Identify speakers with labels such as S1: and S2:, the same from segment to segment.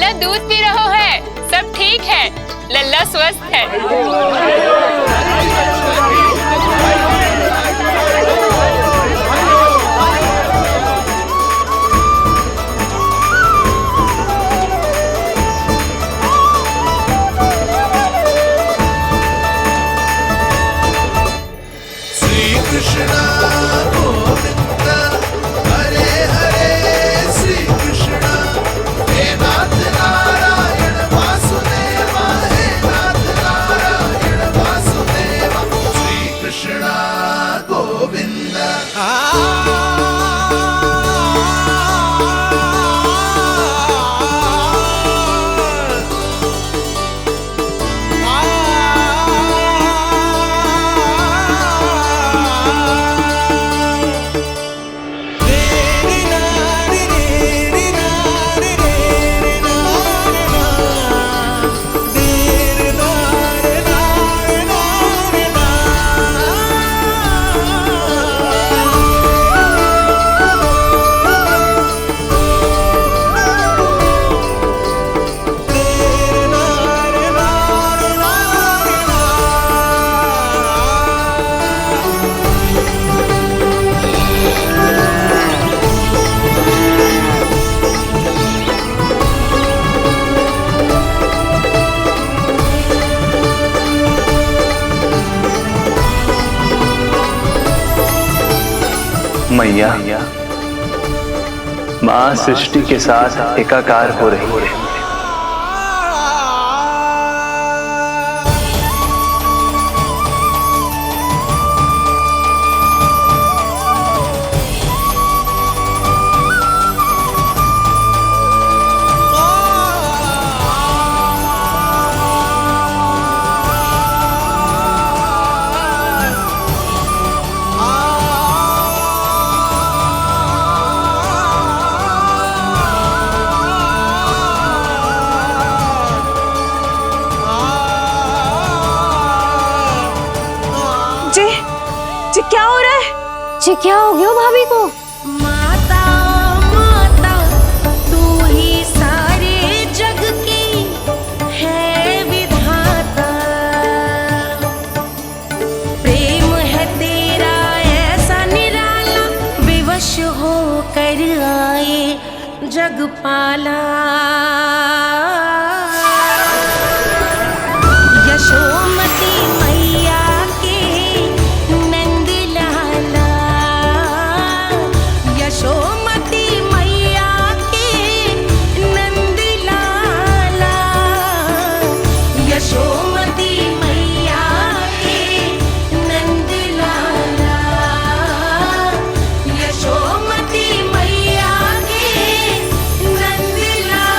S1: लल्ला दूध पी रहा है, सब ठीक है, लल्ला स्वस्थ है।
S2: मैया, माँ सृष्टि के साथ एकाकार हो रही है।
S3: क्या हो रहा है?
S4: जी क्या हो गया भाभी को?
S5: माता माता तू ही सारे जग की है विधाता, प्रेम है तेरा ऐसा निराला, विवश हो कर आए जग पाला। यशोमती मैया के नंद लाला, यशोमती मैया के नंद लाला, यशोमती मैया के नंद लाला, यशोमती मैया के नंद लाला।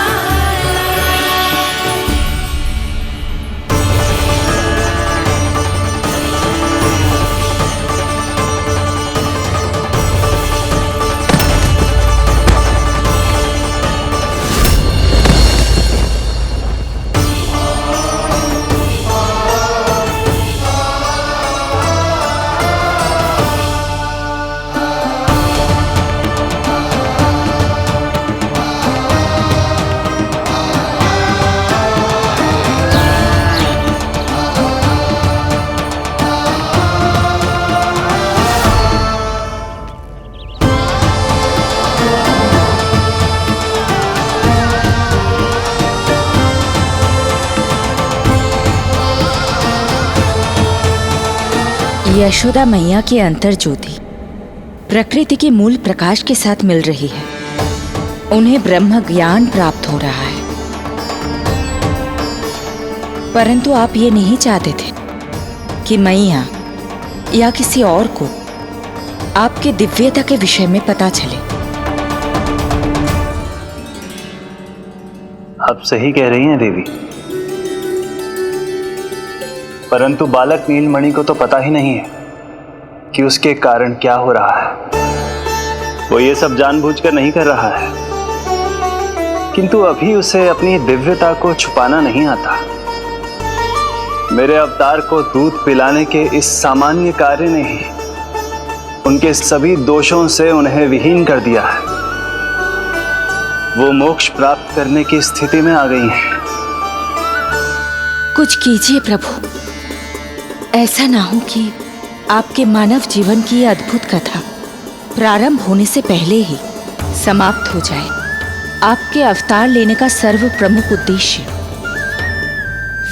S3: यशोदा मैया की अंतर ज्योति प्रकृति के मूल प्रकाश के साथ मिल रही है। उन्हें ब्रह्म ज्ञान प्राप्त हो रहा है, परंतु आप ये नहीं चाहते थे कि मैया या किसी और को आपके दिव्यता के विषय में पता चले।
S2: आप सही कह रही हैं देवी, परंतु बालक नीलमणि को तो पता ही नहीं है कि उसके कारण क्या हो रहा है। वो ये सब जानबूझकर नहीं कर रहा है, किंतु अभी उसे अपनी दिव्यता को छुपाना नहीं आता। मेरे अवतार को दूध पिलाने के इस सामान्य कार्य ने ही उनके सभी दोषों से उन्हें विहीन कर दिया है। वो मोक्ष प्राप्त करने की स्थिति में आ गई हैं।
S3: कुछ कीजिए प्रभु, ऐसा ना हो कि आपके मानव जीवन की यह अद्भुत कथा प्रारंभ होने से पहले ही समाप्त हो जाए। आपके अवतार लेने का सर्व प्रमुख उद्देश्य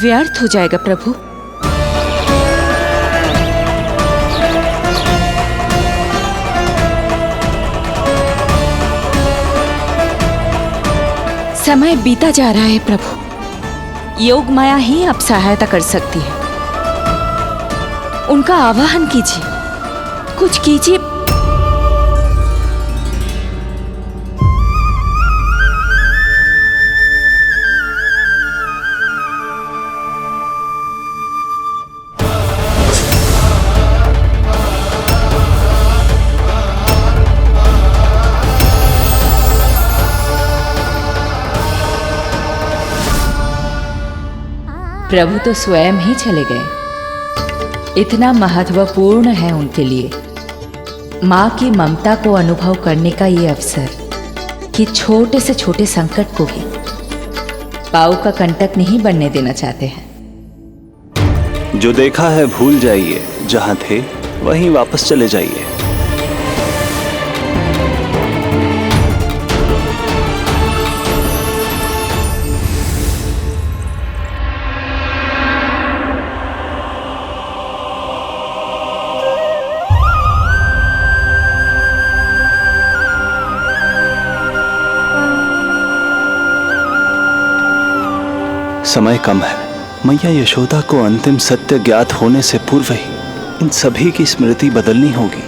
S3: व्यर्थ हो जाएगा प्रभु। समय बीता जा रहा है प्रभु, योग माया ही अब सहायता कर सकती है। उनका आवाहन कीजिए, कुछ कीजिए। प्रभु तो स्वयं ही चले गए। इतना महत्वपूर्ण है उनके लिए माँ की ममता को अनुभव करने का ये अवसर कि छोटे से छोटे संकट को भी पाँव का कंटक नहीं बनने देना चाहते हैं।
S2: जो देखा है भूल जाइए, जहां थे वहीं वापस चले जाइए। समय कम है। मैया यशोदा को अंतिम सत्य ज्ञात होने से पूर्व ही इन सभी की स्मृति बदलनी होगी।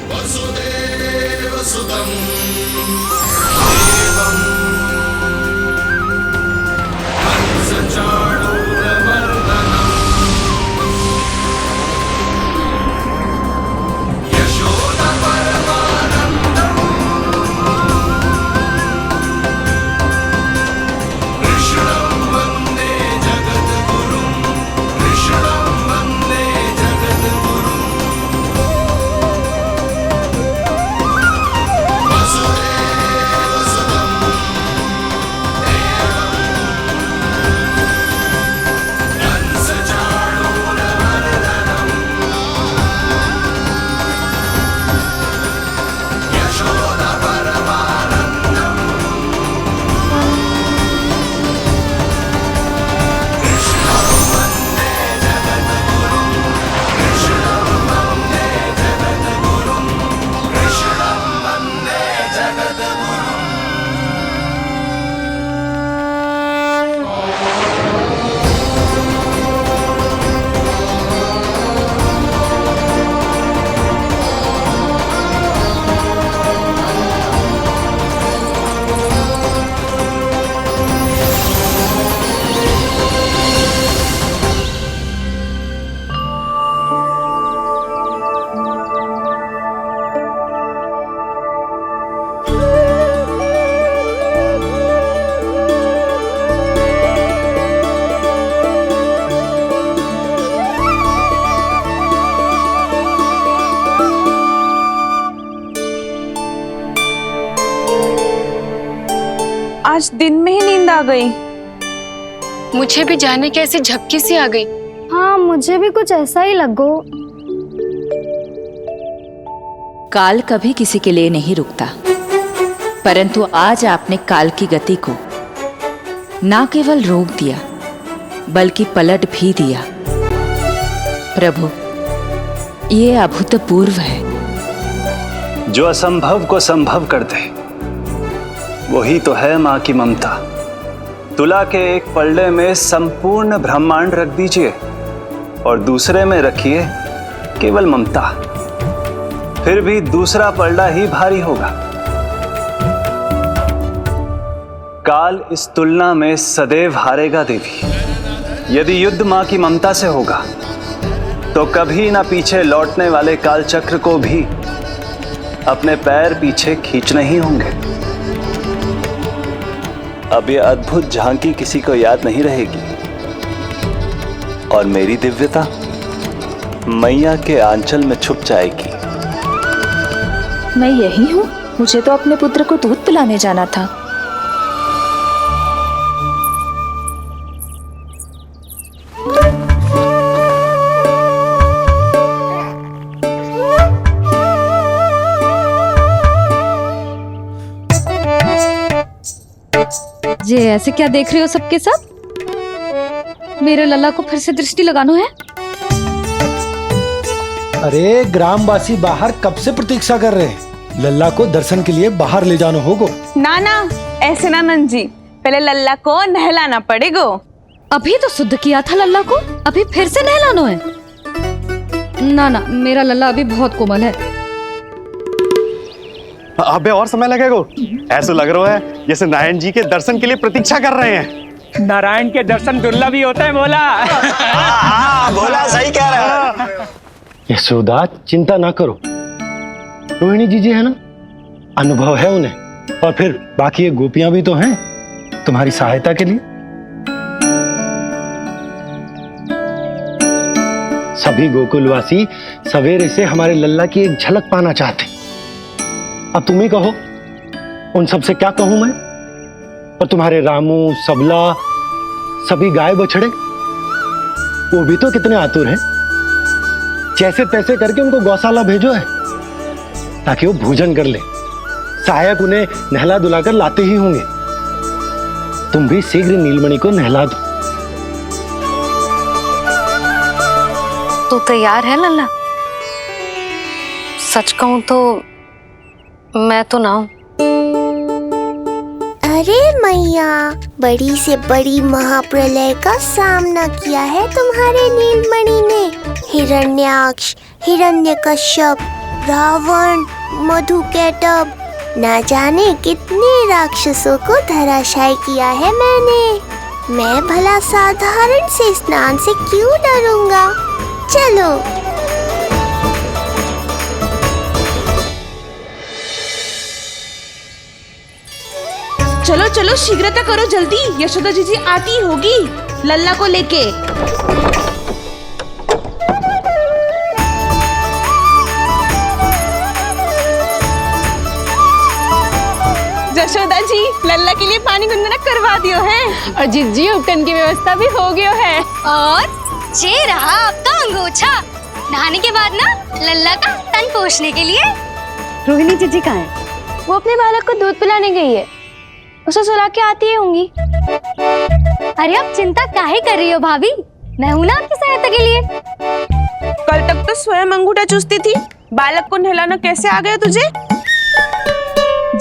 S4: आज दिन में ही नींद आ गई।
S1: मुझे भी जाने की ऐसी झपकी सी आ गई।
S6: हाँ, मुझे भी कुछ ऐसा ही लगो।
S3: काल कभी किसी के लिए नहीं रुकता, परंतु आज आपने काल की गति को ना केवल रोक दिया बल्कि पलट भी दिया। प्रभु, ये अभूतपूर्व है।
S2: जो असंभव को संभव कर दे वही तो है माँ की ममता। तुला के एक पल्ले में संपूर्ण ब्रह्मांड रख दीजिए और दूसरे में रखिए केवल ममता, फिर भी दूसरा पल्ला ही भारी होगा। काल इस तुलना में सदैव हारेगा देवी। यदि युद्ध माँ की ममता से होगा तो कभी ना पीछे लौटने वाले काल चक्र को भी अपने पैर पीछे खींचने ही होंगे। अब यह अद्भुत झांकी किसी को याद नहीं रहेगी और मेरी दिव्यता मैया के आंचल में छुप जाएगी।
S4: मैं यही हूँ। मुझे तो अपने पुत्र को दूध पिलाने जाना था। ये ऐसे क्या देख रहे हो सबके सब? मेरे लल्ला को फिर से दृष्टि लगाना है?
S7: अरे ग्रामवासी बाहर कब से प्रतीक्षा कर रहे हैं, लल्ला को दर्शन के लिए बाहर ले जाना होगा।
S8: ना ना, ऐसे ना नंजी, पहले लल्ला को नहलाना पड़ेगा।
S4: अभी तो शुद्ध किया था लल्ला को, अभी फिर से नहलाना है? ना ना, मेरा लल्ला अभी बहुत कोमल है।
S9: अबे और समय लगेगा। ऐसा लग रहा है जैसे नारायण जी के दर्शन के लिए प्रतीक्षा कर रहे हैं।
S10: नारायण के दर्शन दुर्लभ ही होते हैं बोला।
S9: हाँ, बोला सही कह रहा है।
S7: यशोदा चिंता ना करो, रोहिणी जी है ना, अनुभव है उन्हें, और फिर बाकी ये गोपियां भी तो हैं तुम्हारी सहायता के लिए। सभी गोकुलवासी सवेरे से हमारे लल्ला की एक झलक पाना चाहते। अब तुम ही कहो, उन सब से क्या कहूं मैं? और तुम्हारे रामू, सबला, सभी गाय बछड़े, वो भी तो कितने आतुर हैं। जैसे तैसे करके उनको गौशाला भेजो है ताकि वो भोजन कर ले। सहायक उन्हें नहला धुलाकर लाते ही होंगे। तुम भी शीघ्र नीलमणि को नहला दो।
S11: तो तैयार है लल्ला? सच कहूं तो मैं तो ना हूं।
S5: अरे मैया, बड़ी से बड़ी महाप्रलय का सामना किया है तुम्हारे नीलमणि ने। हिरण्याक्ष, हिरण्यकश्यप, रावण, मधुकैटभ, ना जाने कितने राक्षसों को धराशायी किया है मैंने। मैं भला साधारण से स्नान से क्यों डरूंगा? चलो।
S8: चलो चलो, शीघ्रता करो जल्दी, यशोदा जी आती होगी लल्ला को लेके। यशोदा जी, लल्ला के लिए पानी गुनगुना करवा दियो है,
S1: और जिज्जी उपटन की व्यवस्था भी हो गयो है।
S12: और जे रहा आपका अंगोछा, नहाने के बाद ना लल्ला का तन पोंछने के लिए।
S6: रोहिणी जीजी कहाँ है? वो अपने बालक को दूध पिलाने गई है, उसे सुला के आती ही होंगी।
S12: अरे आप चिंता काहे कर रही हो भाभी, मैं हूं ना आपकी सहायता के लिए।
S8: कल तक तो स्वयं अंगूठा चूसती थी, बालक को नहलाना कैसे आ गया तुझे?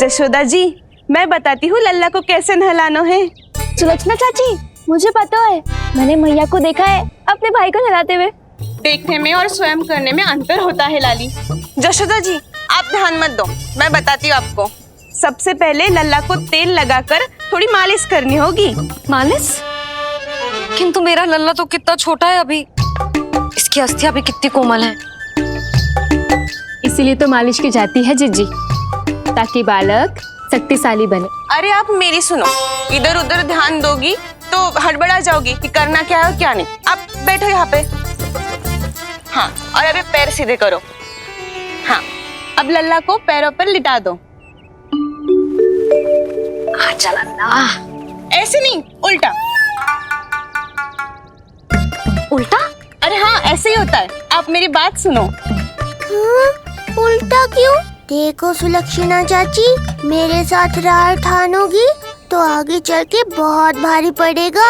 S8: यशोदा जी, मैं बताती हूँ लल्ला को कैसे नहलाना है।
S6: सुलक्षणा चाची, मुझे पता है, मैंने मैया को देखा है अपने भाई को नहलाते हुए।
S8: देखने में और स्वयं करने में अंतर होता है लाली। यशोदा जी, आप ध्यान मत दो, मैं बताती हूँ आपको। सबसे पहले लल्ला को तेल लगाकर थोड़ी मालिश करनी होगी।
S11: मालिश? किंतु मेरा लल्ला तो कितना छोटा है अभी, इसकी अस्थियां भी कितनी कोमल है।
S1: इसीलिए तो मालिश की जाती है जिज्जी, ताकि बालक शक्तिशाली बने।
S8: अरे आप मेरी सुनो, इधर उधर ध्यान दोगी तो हड़बड़ा जाओगी कि करना क्या है और क्या नहीं। आप बैठो यहाँ पे। हाँ, और अभी पैर सीधे करो। हाँ, अब लल्ला को पैरों पर लिटा दो।
S11: चला ना,
S8: ऐसे नहीं, उल्टा।
S11: उल्टा?
S8: अरे हाँ, ऐसे ही होता है। आप मेरी बात सुनो।
S5: उल्टा क्यों? देखो सुलक्षणा चाची, मेरे साथ राह ठानोगी तो आगे चल के बहुत भारी पड़ेगा।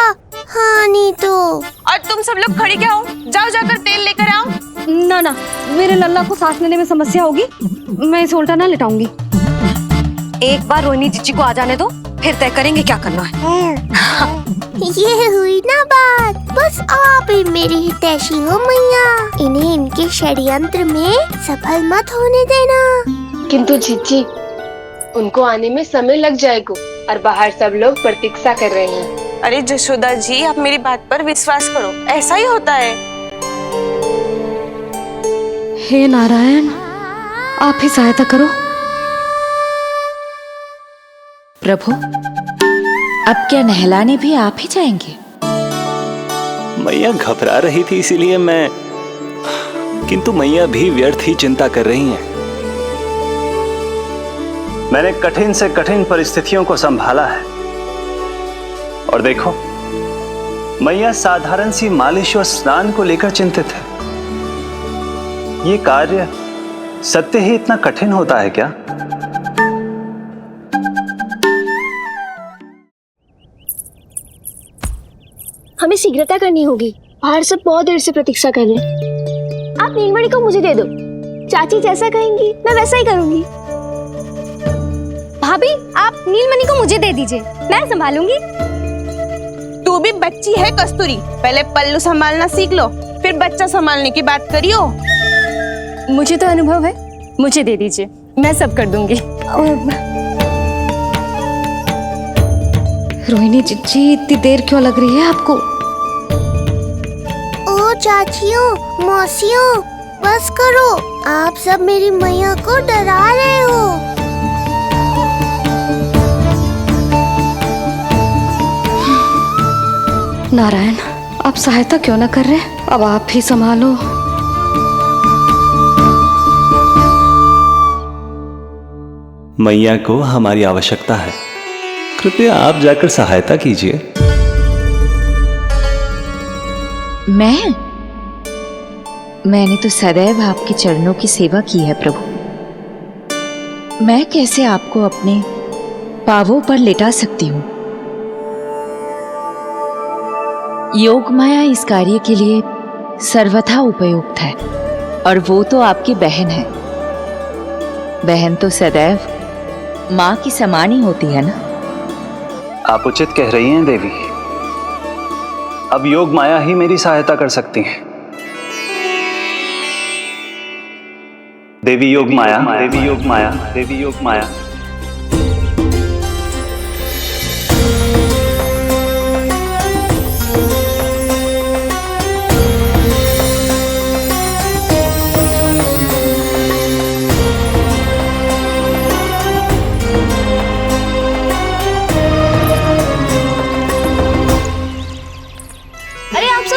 S5: हाँ नहीं तो।
S8: और तुम सब लोग खड़ी क्या हो? जाओ जाकर तेल लेकर आओ।
S4: ना ना, मेरे लल्ला को सांस लेने में समस्या होगी, मैं इसे उल्टा ना लिटाऊंगी।
S11: एक बार रोहिणी जीजी को आ जाने दो, फिर तय करेंगे क्या करना है।
S5: ये हुई ना बात, बस आप ही मेरी हितैषी हो मैया। इन्हें इनके षड्यंत्र में सफल मत होने देना।
S13: किंतु जीजी, उनको आने में समय लग जाएगा और बाहर सब लोग प्रतीक्षा कर रहे हैं।
S8: अरे यशोदा जी, आप मेरी बात पर विश्वास करो, ऐसा ही होता है।
S4: हे नारायण, आप ही सहायता करो।
S3: प्रभु, अब क्या नहलाने भी आप ही जाएंगे?
S2: मैया घबरा रही थी इसीलिए मैं, किंतु मैया भी व्यर्थ ही चिंता कर रही हैं। मैंने कठिन से कठिन परिस्थितियों को संभाला है और देखो, मैया साधारण सी मालिश और स्नान को लेकर चिंतित है। ये कार्य सत्य ही इतना कठिन होता है क्या?
S6: शीघ्रता करनी होगी। बाहर सब बहुत देर से प्रतीक्षा कर रहे हैं। आप नीलमणि को मुझे दे दो। चाची जैसा कहेंगी मैं वैसा ही करूंगी।
S12: भाभी आप नीलमणि को मुझे दे दीजिए, मैं संभालूंगी।
S8: तू भी बच्ची है कस्तूरी, पहले पल्लू संभालना सीख लो, फिर बच्चा संभालने की बात करियो।
S1: मुझे तो अनुभव है, मुझे दे दीजिए, मैं सब कर दूंगी।
S4: रोहिणी जी इतनी देर क्यों लग रही है आपको?
S5: ओ चाचियों, मौसियों, बस करो। आप सब मेरी मैया को डरा रहे हो।
S4: नारायण, आप सहायता क्यों ना कर रहे? अब आप ही संभालो।
S2: मैया को हमारी आवश्यकता है, कृपया आप जाकर सहायता कीजिए।
S3: मैंने तो सदैव आपके चरणों की सेवा की है प्रभु। मैं कैसे आपको अपने पांवों पर लेटा सकती हूँ? योग माया इस कार्य के लिए सर्वथा उपयुक्त है, और वो तो आपकी बहन है। बहन तो सदैव माँ की समान ही होती है ना।
S2: आप उचित कह रही हैं देवी। अब योग माया ही मेरी सहायता कर सकती हैं। देवी योग माया, देवी योग माया, देवी योग माया।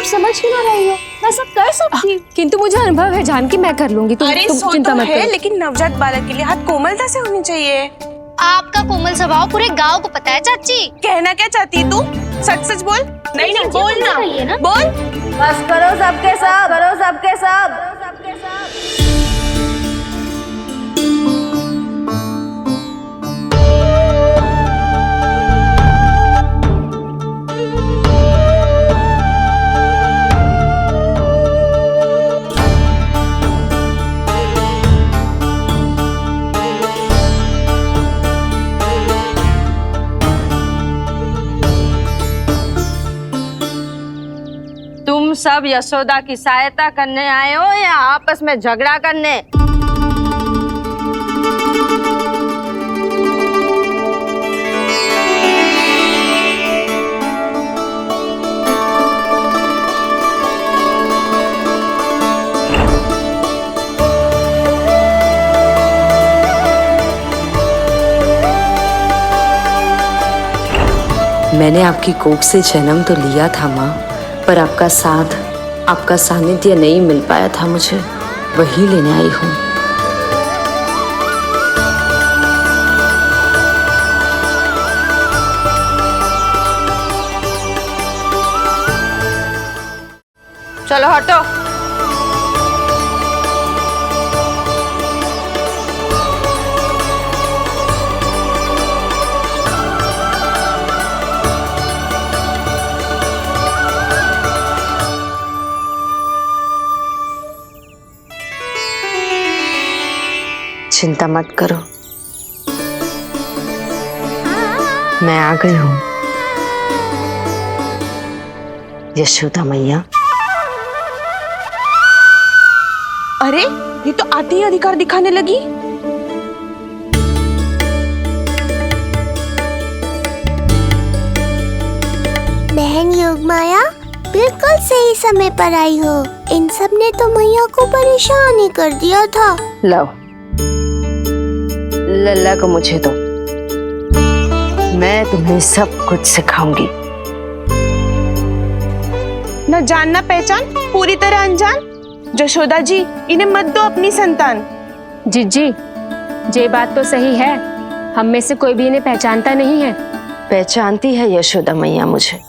S6: समझ क्यों ना रही हो? मैं सब कर सकती हूँ।
S1: किंतु मुझे अनुभव है जानकी, मैं कर लूंगी। तुम चिंता मत करो।
S8: लेकिन नवजात बालक के लिए हाथ कोमलता से होनी चाहिए।
S12: आपका कोमल स्वभाव पूरे गांव को पता है चाची।
S8: कहना क्या चाहती है तू? सच सच बोल। नहीं नहीं बोल ना, बोल।
S11: बस करो सबके सब, करो सबके सब। तुम सब यशोदा की सहायता करने आए हो या आपस में झगड़ा करने?
S14: मैंने आपकी कोख से जन्म तो लिया था माँ, पर आपका साथ, आपका सानिध्य नहीं मिल पाया था मुझे, वही लेने आई हूँ।
S11: चलो हटो।
S14: चिंता मत करो, मैं आ गई हूँ। यशोदा मैया।
S8: अरे ये तो आते ही अधिकार दिखाने लगी।
S5: बहन योगमाया, बिल्कुल सही समय पर आई हो। इन सब ने तो मैया को परेशान ही कर दिया था।
S14: लो, लल्ला को मुझे दो, मैं तुम्हें सब कुछ सिखाऊंगी।
S8: न जान न पहचान, पूरी तरह अनजान। यशोदा जी, इन्हें मत दो अपनी संतान।
S1: जीजी, ये बात तो सही है, हम में से कोई भी इन्हें पहचानता नहीं है।
S14: पहचानती है यशोदा मैया मुझे।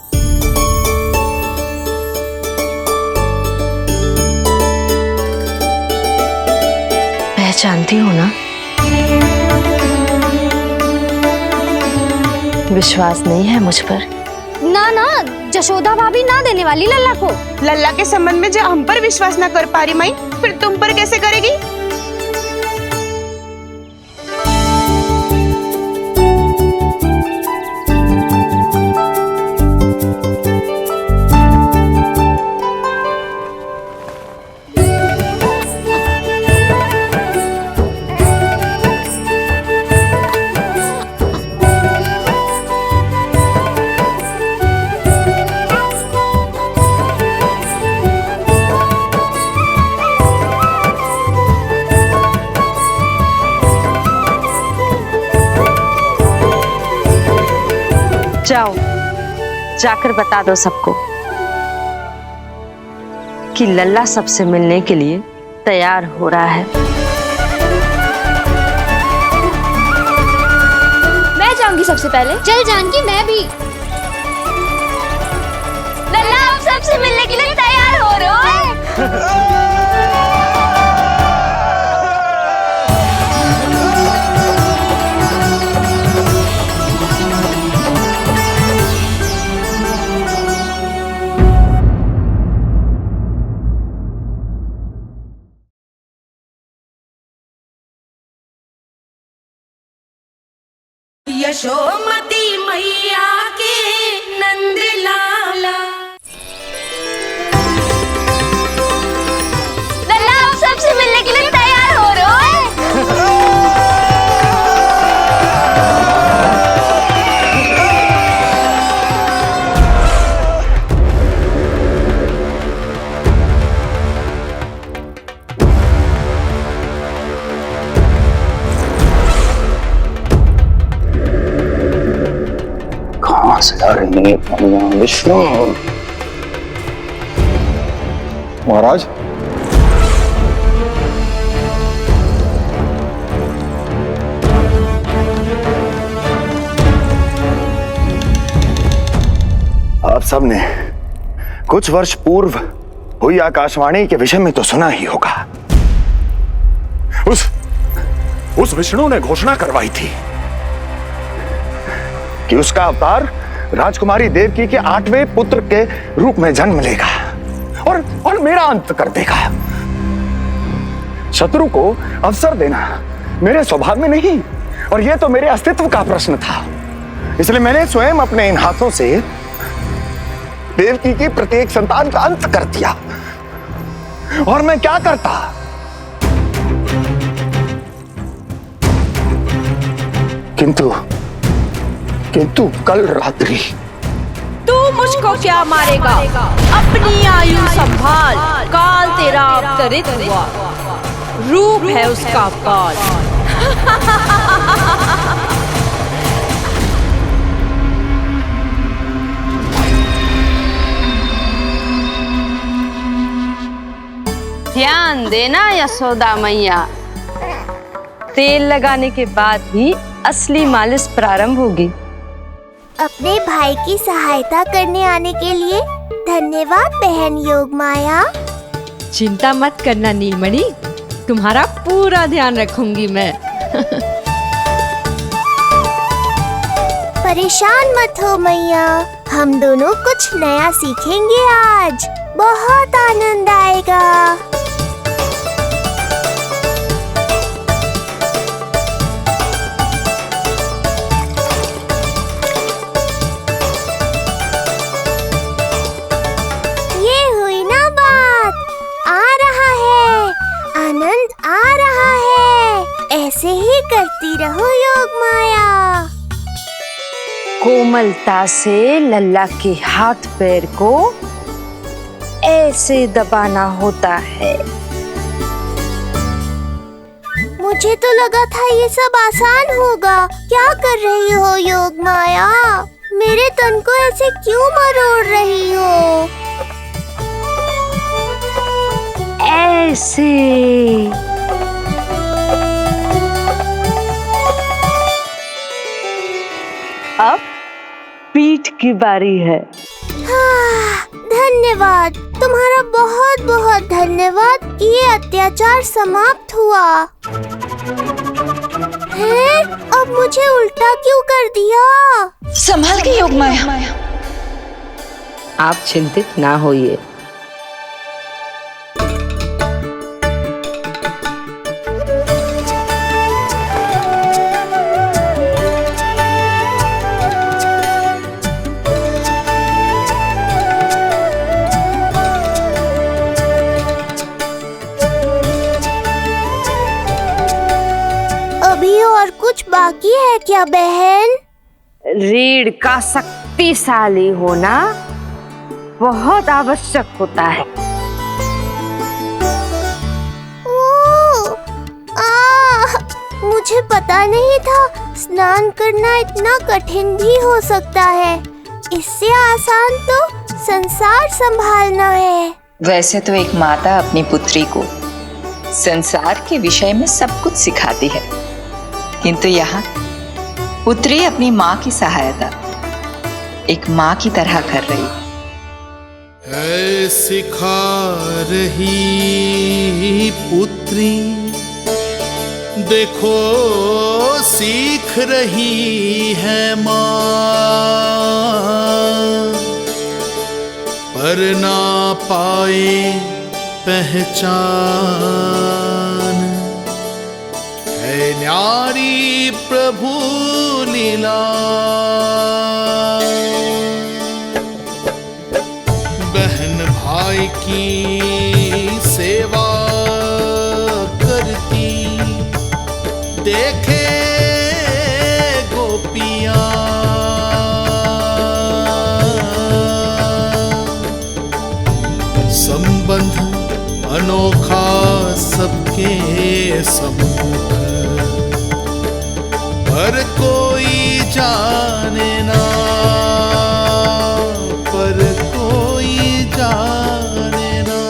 S14: पहचानती हो ना? विश्वास नहीं है मुझ पर?
S12: ना ना, जशोदा भाभी ना देने वाली लल्ला को।
S8: लल्ला के संबंध में जो हम पर विश्वास ना कर पा रही माई, फिर तुम पर कैसे करेगी?
S14: जाओ, जाकर बता दो सबको कि लल्ला सबसे मिलने के लिए तैयार हो रहा है।
S6: मैं जाऊंगी सबसे पहले।
S12: चल जानकी, मैं भी।
S6: लल्ला आप सबसे मिलने के लिए तैयार हो रहे हो?
S15: यशोमती मैया के नंद लाला।
S6: लल्ला आप सबसे मिलने के लिए तैयार हो रहे हो?
S2: कहाँ से आ रही है पानियां? विष्णु
S9: महाराज,
S16: आप सबने कुछ वर्ष पूर्व हुई आकाशवाणी के विषय में तो सुना ही होगा। उस विष्णु ने घोषणा करवाई थी कि उसका अवतार राजकुमारी देवकी के 8वें पुत्र के रूप में जन्म लेगा और मेरा अंत कर देगा। शत्रु को अवसर देना मेरे स्वभाव में नहीं, और यह तो मेरे अस्तित्व का प्रश्न था। इसलिए मैंने स्वयं अपने इन हाथों से देवकी की प्रत्येक संतान का अंत कर दिया। और मैं क्या करता? किंतु कल रात्रि
S15: तू मुझको क्या मारेगा? अपनी आयु संभाल, काल तेरा अवतरित हुआ, रूप है उसका काल।
S14: ध्यान देना यशोदा मैया, तेल लगाने के बाद ही असली मालिश प्रारंभ होगी।
S5: अपने भाई की सहायता करने आने के लिए धन्यवाद बहन योगमाया।
S4: चिंता मत करना नीलमणि, तुम्हारा पूरा ध्यान रखूंगी मैं।
S5: परेशान मत हो मैया, हम दोनों कुछ नया सीखेंगे आज। बहुत आनंद आएगा। ऐसे ही करती रहो योगमाया।
S14: कोमलता से लल्ला के हाथ पैर को ऐसे दबाना होता है।
S5: मुझे तो लगा था ये सब आसान होगा। क्या कर रही हो योगमाया? मेरे तन को ऐसे क्यों मरोड़ रही हो?
S14: ऐसे अब पीठ की बारी है।
S5: हाँ, धन्यवाद, तुम्हारा बहुत बहुत धन्यवाद। ये अत्याचार समाप्त हुआ है। अब मुझे उल्टा क्यों कर दिया?
S3: संभाल के योगमाया,
S14: आप चिंतित ना होइए।
S5: अभी और कुछ बाकी है क्या बहन?
S15: रीढ़ का शक्तिशाली होना बहुत आवश्यक होता है।
S5: मुझे पता नहीं था स्नान करना इतना कठिन भी हो सकता है। इससे आसान तो संसार संभालना है।
S3: वैसे तो एक माता अपनी पुत्री को संसार के विषय में सब कुछ सिखाती है, किंतु यहाँ पुत्री अपनी माँ की सहायता एक माँ की तरह कर रही
S17: है। सिखा रही पुत्री, देखो सीख रही है माँ, पर ना पाए पहचान है न्यारी प्रभु लीला। बहन भाई की सेवा करती देखे गोपियां, संबंध अनोखा सबके सम्मुख, पर कोई जाने ना, पर कोई जाने ना।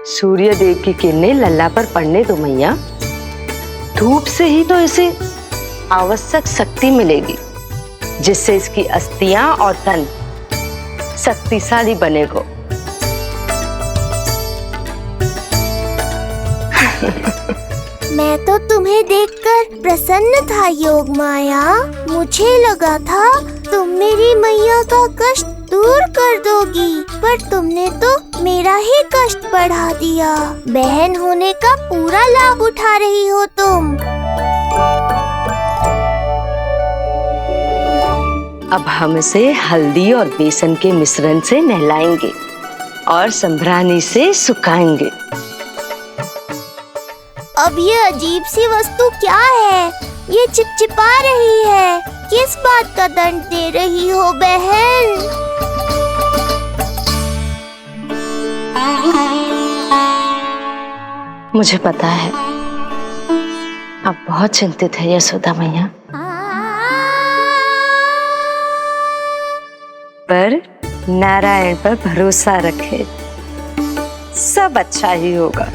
S14: सूर्य देव की किरणें लल्ला पर पड़ने दो मैया। धूप से ही तो इसे आवश्यक शक्ति मिलेगी, जिससे इसकी अस्थियां और तन शक्तिशाली बनेगा।
S5: मैं तो तुम्हें देखकर प्रसन्न था योग माया। मुझे लगा था तुम मेरी मैया का कष्ट दूर कर दोगी, पर तुमने तो मेरा ही कष्ट बढ़ा दिया। बहन होने का पूरा लाभ उठा रही हो तुम।
S14: अब हम इसे हल्दी और बेसन के मिश्रण से नहलाएंगे और संभरानी से सुखाएंगे।
S5: अब ये अजीब सी वस्तु क्या है? ये चिपचिपा रही है। किस बात का दंड दे रही हो बहन?
S14: मुझे पता है आप बहुत चिंतित है यशोदा मैया, पर नारायण पर भरोसा रखे, सब अच्छा ही होगा।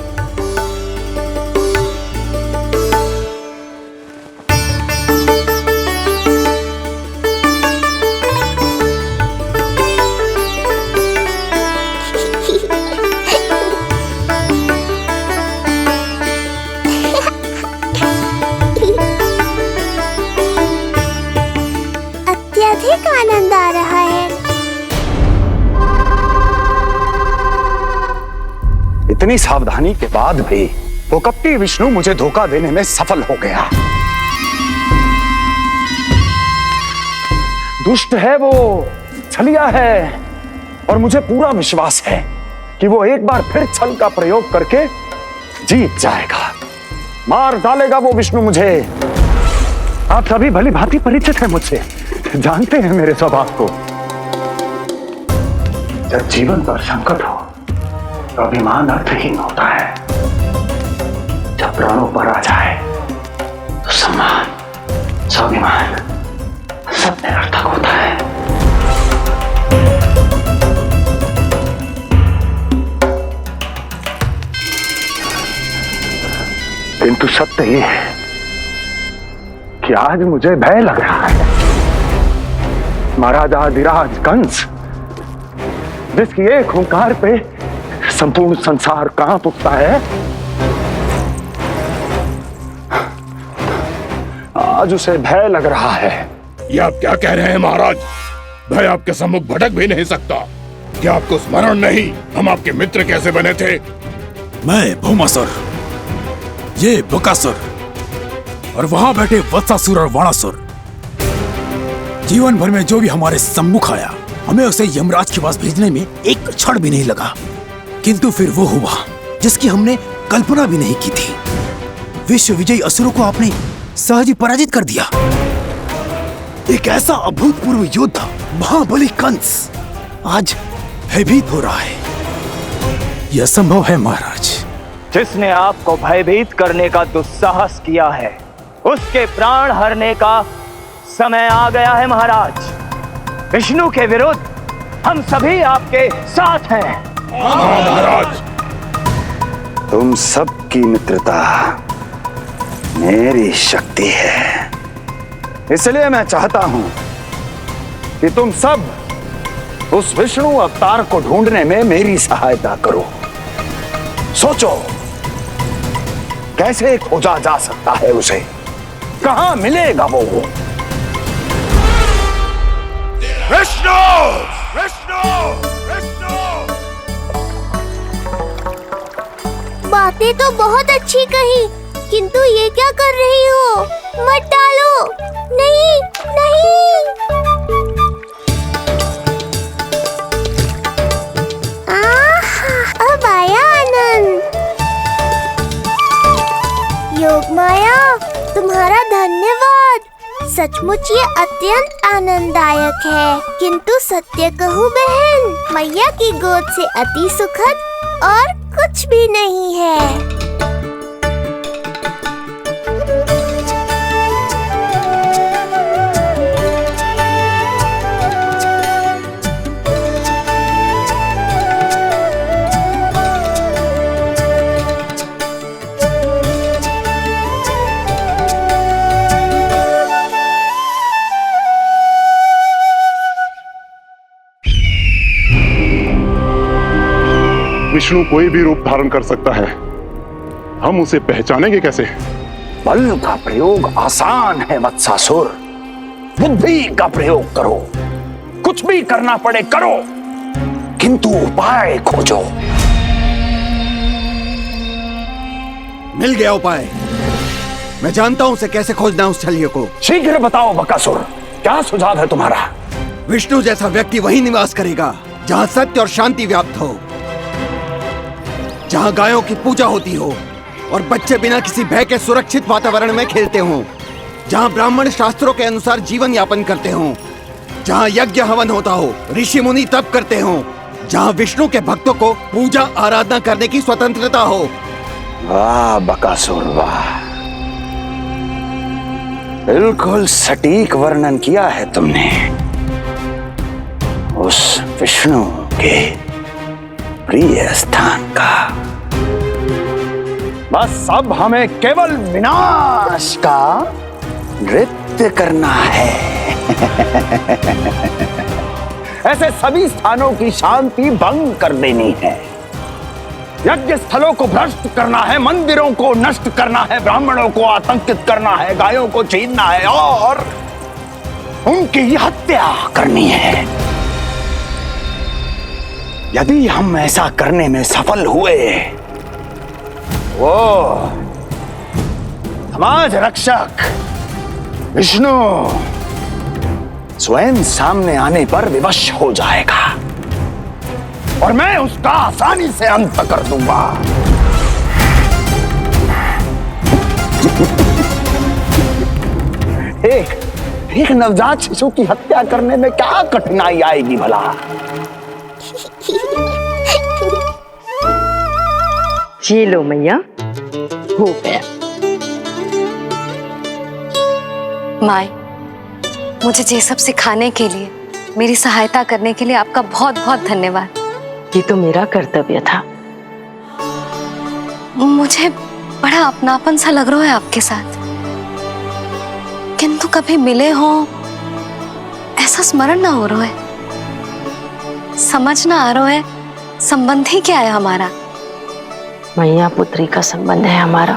S5: अत्यधिक आनंद आ रहा है।
S16: इतनी सावधानी के बाद भी वो कपटी विष्णु मुझे धोखा देने में सफल हो गया। दुष्ट है वो, छलिया है, और मुझे पूरा विश्वास है कि वो एक बार फिर छल का प्रयोग करके जीत जाएगा। मार डालेगा वो विष्णु मुझे। आप सभी भली भांति परिचित हैं मुझसे, जानते हैं मेरे स्वभाव को। जब जीवन पर संकट हो तो अभिमान अर्थहीन होता है, जब प्राणों पर आ जाए तो सम्मान, स्वाभिमान सब निरर्थक होता है। किंतु सत्य ये है कि आज मुझे भय लग रहा है। महाराजाधिराज कंस जिसकी एक हुंकार पे संपूर्ण संसार कांप उठता है, आज उसे भय लग रहा है।
S18: ये आप क्या कह रहे हैं महाराज? भय आपके सम्मुख भटक भी नहीं सकता। क्या आपको स्मरण नहीं हम आपके मित्र कैसे बने थे?
S19: मैं भौमासुर, ये बकासुर और वहां बैठे वत्सासुर और वाणासुर। जीवन भर में जो भी हमारे सम्मुख आया, हमें उसे यमराज के पास भेजने में एक क्षण भी नहीं लगा। किंतु फिर वो हुआ जिसकी हमने कल्पना भी नहीं की थी। विश्व विजयी असुरों को आपने सहज ही पराजित कर दिया। एक ऐसा अभूतपूर्व योद्धा महाबली कंस आज भयभीत हो रहा है। यह संभव है महाराज।
S2: जिसने आपको भयभीत करने का दुस्साहस किया है, उसके प्राण हरने का समय आ गया है महाराज। विष्णु के विरुद्ध हम सभी आपके साथ हैं।
S18: महाराज,
S16: तुम सबकी मित्रता मेरी शक्ति है, इसलिए मैं चाहता हूं कि तुम सब उस विष्णु अवतार को ढूंढने में मेरी सहायता करो। सोचो कैसे खोजा जा सकता है उसे, कहां मिलेगा वो?
S18: विष्णु! विष्णु! विष्णु!
S5: बातें तो बहुत अच्छी कही, किंतु ये क्या कर रही हो? मत डालो। नहीं नहीं। अब आया आनंद। योग माया, तुम्हारा धन्यवाद। सचमुच ये अत्यंत आनंददायक है। किंतु सत्य कहूँ बहन, मैया की गोद से अति सुखद और कुछ भी नहीं है।
S9: विष्णु कोई भी रूप धारण कर सकता है, हम उसे पहचानेंगे कैसे?
S16: बल का प्रयोग आसान है वत्सासुर, बुद्धि का प्रयोग करो। कुछ भी करना पड़े करो, किंतु उपाय खोजो।
S19: मिल गया उपाय। मैं जानता हूं उसे कैसे खोजना उस छलिए को।
S16: शीघ्र बताओ बकासुर, क्या सुझाव है तुम्हारा?
S19: विष्णु जैसा व्यक्ति वहीं निवास करेगा जहां सत्य और शांति व्याप्त हो, जहां गायों की पूजा होती हो और बच्चे बिना किसी भय के सुरक्षित वातावरण में खेलते हों, जहां ब्राह्मण शास्त्रों के अनुसार जीवन यापन करते हों, जहां यज्ञ हवन होता हो, ऋषि मुनि तप करते हों, जहां विष्णु के भक्तों को पूजा आराधना करने की स्वतंत्रता हो।
S16: वाह बकासुर वाह, बिल्कुल सटीक वर्णन किया है तुमने उस विष्णु के प्रिय स्थान का। बस अब हमें केवल विनाश का नृत्य करना है। ऐसे सभी स्थानों की शांति भंग कर देनी है। यज्ञ स्थलों को भ्रष्ट करना है, मंदिरों को नष्ट करना है, ब्राह्मणों को आतंकित करना है, गायों को छीनना है और उनकी हत्या करनी है। यदि हम ऐसा करने में सफल हुए, वो समाज रक्षक विष्णु स्वयं सामने आने पर विवश हो जाएगा और मैं उसका आसानी से अंत कर दूंगा। एक नवजात शिशु की हत्या करने में क्या कठिनाई आएगी भला?
S14: ये लो मैया, हो गया।
S11: माय, मुझे ये सब सिखाने के लिए, मेरी सहायता करने के लिए आपका बहुत बहुत धन्यवाद।
S14: ये तो मेरा कर्तव्य था।
S11: मुझे बड़ा अपनापन सा लग रहा है आपके साथ, किंतु कभी मिले हो ऐसा स्मरण ना हो रहा है। समझ ना आ रहा है, संबंध ही क्या है हमारा?
S14: मैया पुत्री का संबंध है हमारा।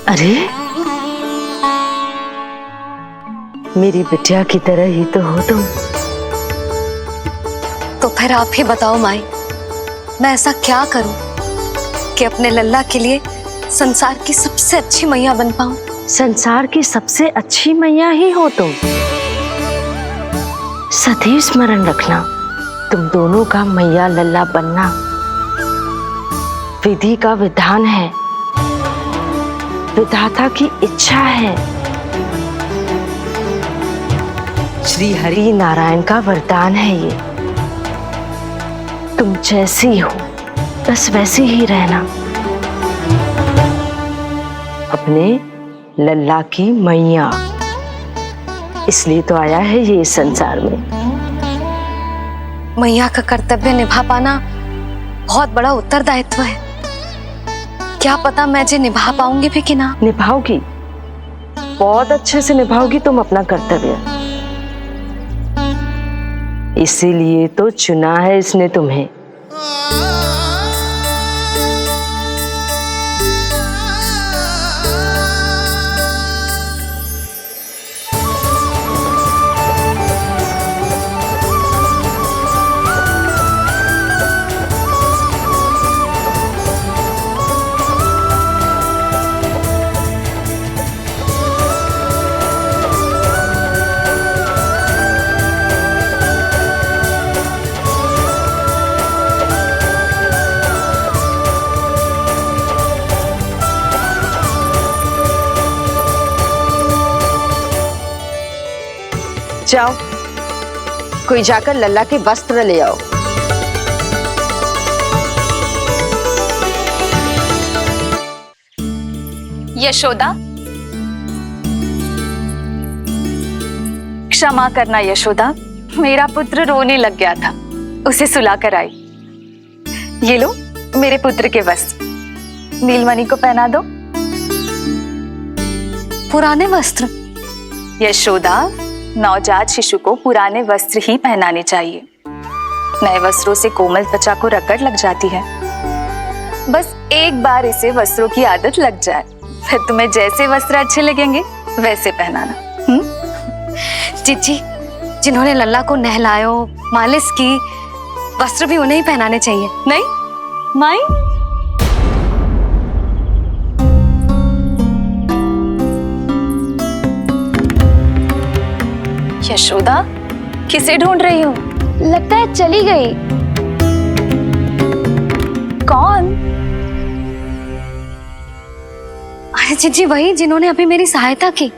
S14: अरे मेरी बिटिया की तरह ही तो हो तुम।
S11: तो फिर आप ही बताओ माई, मैं ऐसा क्या करूं कि अपने लल्ला के लिए संसार की सबसे अच्छी मैया बन पाऊं?
S14: संसार की सबसे अच्छी मैया ही हो तुम। सदैव स्मरण रखना, तुम दोनों का मैया लल्ला बनना विधि का विधान है, विधाता की इच्छा है, श्री हरि नारायण का वरदान है ये। तुम जैसी हो बस वैसी ही रहना, अपने लल्ला की मैया। इसलिए तो आया है ये इस संसार में।
S11: मैया का कर्तव्य निभा पाना बहुत बड़ा उत्तरदायित्व है। क्या पता मैं जे निभा पाऊंगी भी कि ना।
S14: निभाओगी, बहुत अच्छे से निभाओगी तुम अपना कर्तव्य। इसीलिए तो चुना है इसने तुम्हें। जाओ, कोई जाकर लल्ला के वस्त्र ले आओ।
S3: यशोदा, क्षमा करना यशोदा, मेरा पुत्र रोने लग गया था, उसे सुलाकर आई। ये लो मेरे पुत्र के वस्त्र, नीलमणि को पहना दो।
S11: पुराने वस्त्र?
S3: यशोदा, नवजात शिशु को पुराने वस्त्र ही पहनाने चाहिए। नए वस्त्रों से कोमल त्वचा को रगड़ लग जाती है। बस एक बार इसे वस्त्रों की आदत लग जाए, फिर तुम्हें जैसे वस्त्र अच्छे लगेंगे वैसे पहनाना।
S11: जीजी, जिन्होंने लल्ला को नहलायो, मालिश की, वस्त्र भी उन्हें ही पहनाने चाहिए।
S3: नहीं माई, यशोदा किसे ढूंढ रही हो?
S6: लगता है चली गई।
S3: कौन?
S11: अरे जीजी, वही जिन्होंने अभी मेरी सहायता की।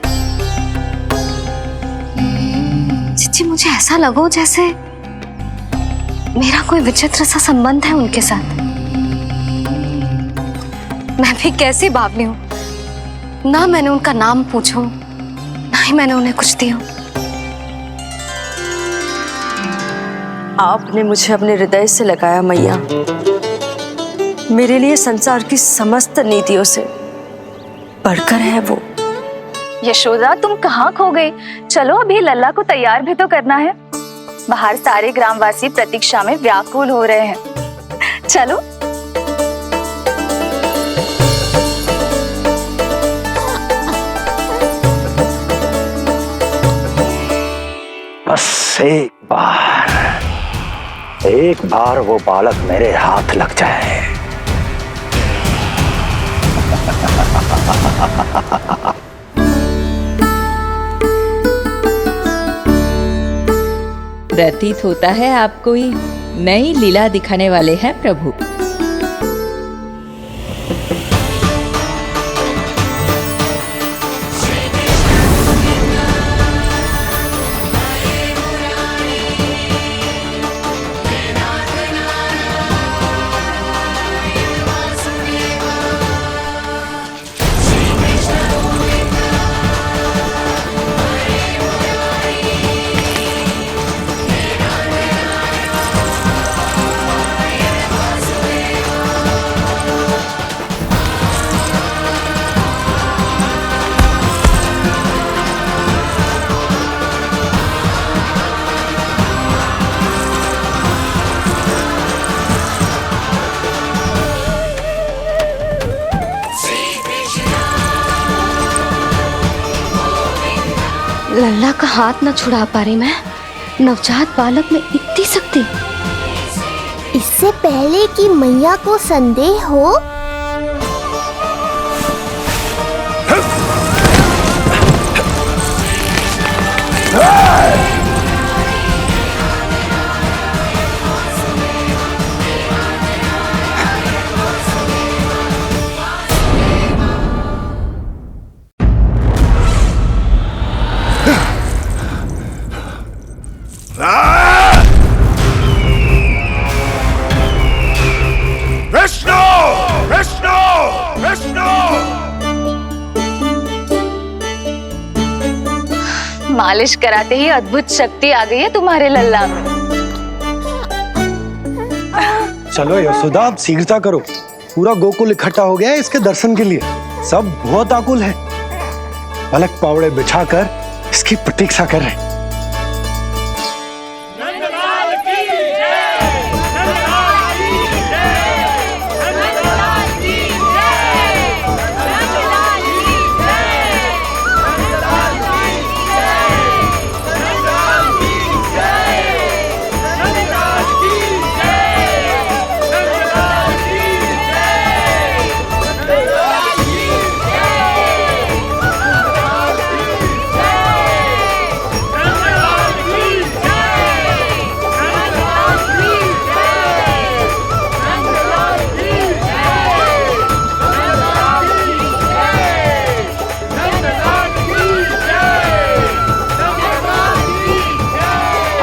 S11: जीजी, मुझे ऐसा लगो जैसे मेरा कोई विचित्र सा संबंध है उनके साथ। मैं भी कैसी बावली हूं, ना मैंने उनका नाम पूछो, ना ही मैंने उन्हें कुछ दिया।
S14: आपने मुझे अपने हृदय से लगाया मैया, मेरे लिए संसार की समस्त नीतियों से बढ़कर है वो।
S3: यशोदा, तुम कहाँ खो गई? चलो अभी लल्ला को तैयार भी तो करना है। बाहर सारे ग्रामवासी प्रतीक्षा में व्याकुल हो रहे हैं। चलो।
S16: बस एक बार वो बालक मेरे हाथ लग जाए।
S3: प्रतीत होता है आप कोई नई लीला दिखाने वाले हैं प्रभु।
S11: लल्ला का हाथ न छुड़ा पा रही मैं। नवजात बालक में इतनी शक्ति।
S5: इससे पहले कि मैया को संदेह हो,
S18: विष्णु विष्णु विष्णु।
S11: मालिश कराते ही अद्भुत शक्ति आ गई है तुम्हारे लल्ला में।
S7: चलो यशोदा, आप शीघ्रता करो। पूरा गोकुल इकट्ठा हो गया है इसके दर्शन के लिए। सब बहुत आकुल है। पलक पावड़े बिछाकर इसकी प्रतीक्षा कर रहे हैं।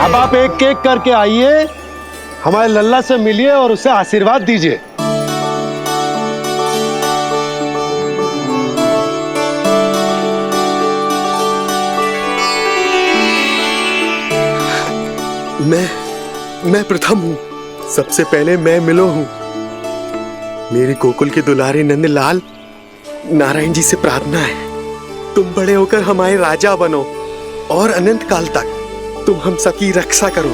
S7: अब आप एक एक करके आइए, हमारे लल्ला से मिलिए और उसे आशीर्वाद दीजिए।
S9: मैं प्रथम हूँ। सबसे पहले मैं मिलो हूँ। मेरी गोकुल के दुलारे नंदलाल, नारायण जी से प्रार्थना है, तुम बड़े होकर हमारे राजा बनो और अनंत काल तक तुम हम सबकी रक्षा करो।